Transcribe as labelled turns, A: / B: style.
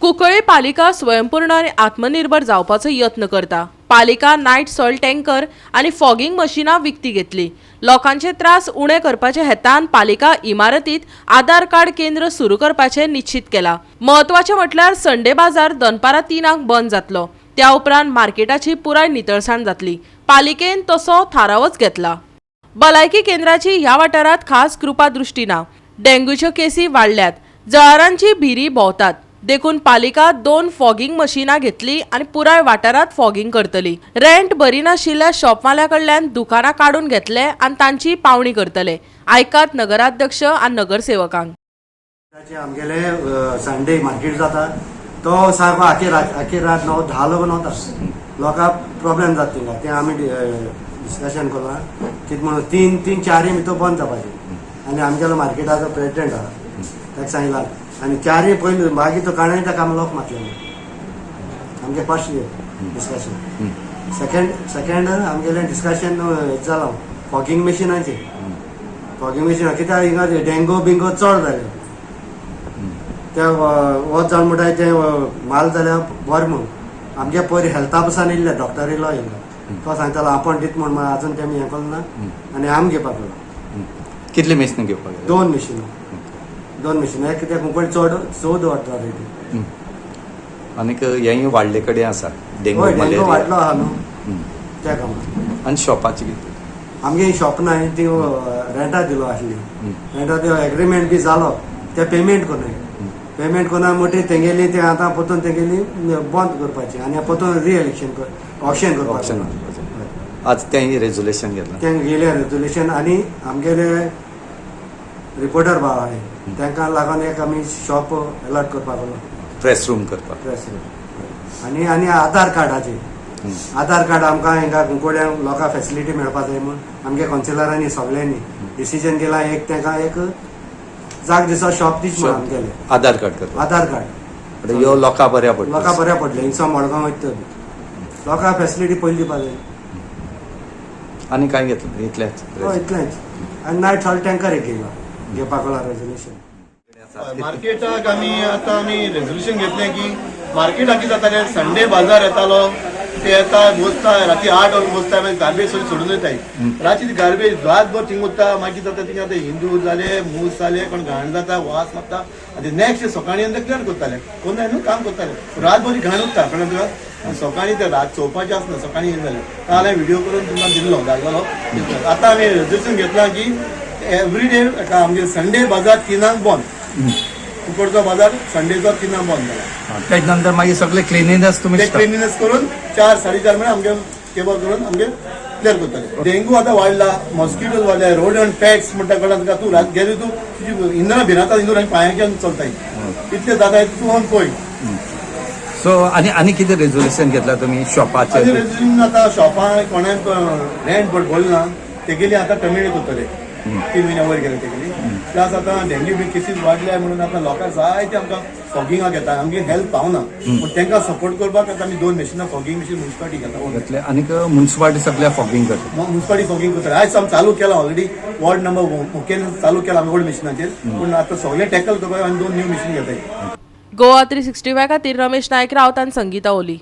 A: कुंकळ्ळे पालिका स्वयंपूर्ण आणि आत्मनिर्भर जावपाचो यत्न करता। पालिका नायट सॉइल टँकर आणि फॉगिंग मशीनां विकती घेतली। लोकांचे त्रास उणे करपाचे हेतान पालिका इमारतीत आधार कार्ड केंद्र सुरू करपाचे निश्चित केला। महत्वाचे म्हटल्यार संडे बाजार दनपारां 3 बंद जातलो। त्या उपरांत मार्केटाची पुराय नितळसाण जातली। पालिकेन तसो थारावच घेतला। भलायकी केंद्राची ह्या वाठारात खास कृपादृष्टी ना। डेंग्यूच्यो केसी वाडल्यात, जळारांची भिरी भोंवतात। देखून पालिका 2 फॉगिंग मशीनां घेतली आणि पुराय वाठारात फॉगिंग करतली। रेंट बरी नाशिल्ल्या शॉपवाल्या कडल्यान दुकानां काढून घेतले आणि तांची पावणी करतले। आयकात नगराध्यक्ष आणि नगरसेवकांक।
B: आमगेले संडे मार्केट जाता तो सारको आखी रात 9-10 लोक नवता। लोकांक प्रॉब्लेम जाता थिंगा ते आमी डिस्कशन केला कितें म्हणून 3-4 भितर बंद जावपाचें। आनी आमगेलो मार्केटाचो प्रेसिडेंट आहा ताका सांगला आनी 4 पयलीं मागीर तो काणाय ताका आमी लोक मातले आमगे फर्स्ट डिस्कशन। सेकंड आमगेलें डिस्कशन जालां फॉगिंग मशिनाचेर। फॉगिंग मशिनां कित्याक हिंगा डेंगू बिंगो चड जाले ते वच जावन म्हणटा ते माल जाल्यार बरें म्हणून आमगे पयलीं हेल्था बसान येयल्ले डॉक्टर येयलो हिंगा तो सांगतालो आपण दित म्हण आजून तेमी हें केलें ना आनी आमी घेवपाक लागलो।
C: कितले मशीनां घेवपाक?
B: 2 मशीनां एक कित्याक मुंबय चड व्हरता रेटी।
C: आनीक हेंय वाडले कडेन आसा डेंगू मलेरिया
B: वाडलो आहा न्हू त्या कामां।
C: आनी शॉपाची कितें?
B: आमगे शॉप ना ती रेंटा दिलो आसली। रेंटा ते एग्रीमेंट बी जालो ते पेमेंट कोना मोठी तेंगेली ते आतां परतून तेंगेली बंद करपाची आनी परतून रिएलेक्शन ऑप्शन करपाचें।
C: आज तें रेजोल्युशन घेतलां
B: तें गेले रेजोल्युशन आनी आमगेले रिपोर्टर भाव आहाय तांकां लागून एक आमी शॉप अलॉट करपाक लागलो
C: प्रेस रूम करपाक।
B: प्रेस रूम आनी आधार कार्डाचेर आधार कार्ड आमकां हिंगा कुंकोड्यांक लोकां फॅसिलिटी मेळपा जाय म्हूण आमगे कावन्सिलरांनी सगळ्यांनी डिसिजन केला एक तांकां एक जाग दिसा शॉप दीच म्हूण आमगेले
C: आधार कार्ड करपाक।
B: आधार कार्ड
C: ह्यो लोकां बऱ्या पडटा।
B: लोकां बऱ्या पडले हिंगसर मडगांव वयता लोकां फॅसिलिटी पयली दिवपा जाय।
C: आनी काय घेतलें इतलेंच?
B: इतलेंच आनी नायट सॉल्ट टँकर एक घेयला घेवपाक लागला रेजोल्युशन।
D: मार्केटाक आमी रेजोल्युशन घेतलें की मार्केटाक कितें जातालें संडे बाजार येतालो ते येता बसता राती 8 वरां बसता मागीर गार्बेज सगळी सोडून वयताय। रातची ती गार्बेज रातभर थिंग उरता मागीर जाता थिंगा ते हिंदू जाले मूस जाले कोण घाण जाता वास मारता आनी नेक्स्ट सकाळीं आनी क्लियर करताले कोण न्हू काम करताले रातभर घाण उरता कळ्ळें तुका। सकाळीं ते रात चोवपाचें आसना सकाळीं येयलें जालें नाल्यार व्हिडिओ करून तुमकां दिल्लो धाडलेलो। आतां आमी रेजोल्युशन घेतलां की एवरीडे आमगे संडे बाजार 3 बंद। कुंकळचो बाजार संडेचो 3 बंद जाला।
C: तेच्या नंतर मागीर सगळे क्लिनिनेस तुमी
D: क्लिनिनेस करून 4-4:30 म्हळ्यार आमगे टेबल करून आमगे क्लियर करताले। डेंगू आतां वाडला मॉस्किटोज वाडले रोडंट पॅट्स म्हणटा कळटा तुका तूं रात गेली तूं तुजी इंदरां भिरांता इंदूर आनी पांयाच्यान चलताय इतले जाता तूं पळय।
C: सो आनी कितें रेजोल्युशन घेतला तुमी शॉपाचेर?
D: रेजोल्युशन आतां शॉपां कोणाक रेंट भरले ना तेगेली आतां टर्मिनेट करतले 3 म्हयन्या वयर गेले तेगेली। प्लस आतां डेंग्यू बी केसीस वाडल्या म्हणून आतां लोकांक जायते आमकां फॉगिंगाक येता आमगे हेल्प पावना पूण तांकां सपोर्ट करपाक आतां आमी 2 मशिनां फॉगिंग मशीन म्युन्सिपालिटी घेता।
C: आनीक म्युन्सिपालिटी सगळ्या फॉगिंग करता।
D: म्युन्सिपालिटी फॉगिंग करता आयज आमी चालू केला ऑलरेडी वॉर्ड नंबर मुखेल चालू केला आमी ओल्ड मशिनाचेर पूण आतां सगळे टॅकल करपाक आमी 2 न्यू मशीन घेताय।
A: गोवा 365 खातीर रमेश नायक रावत आनी संगीता ओली।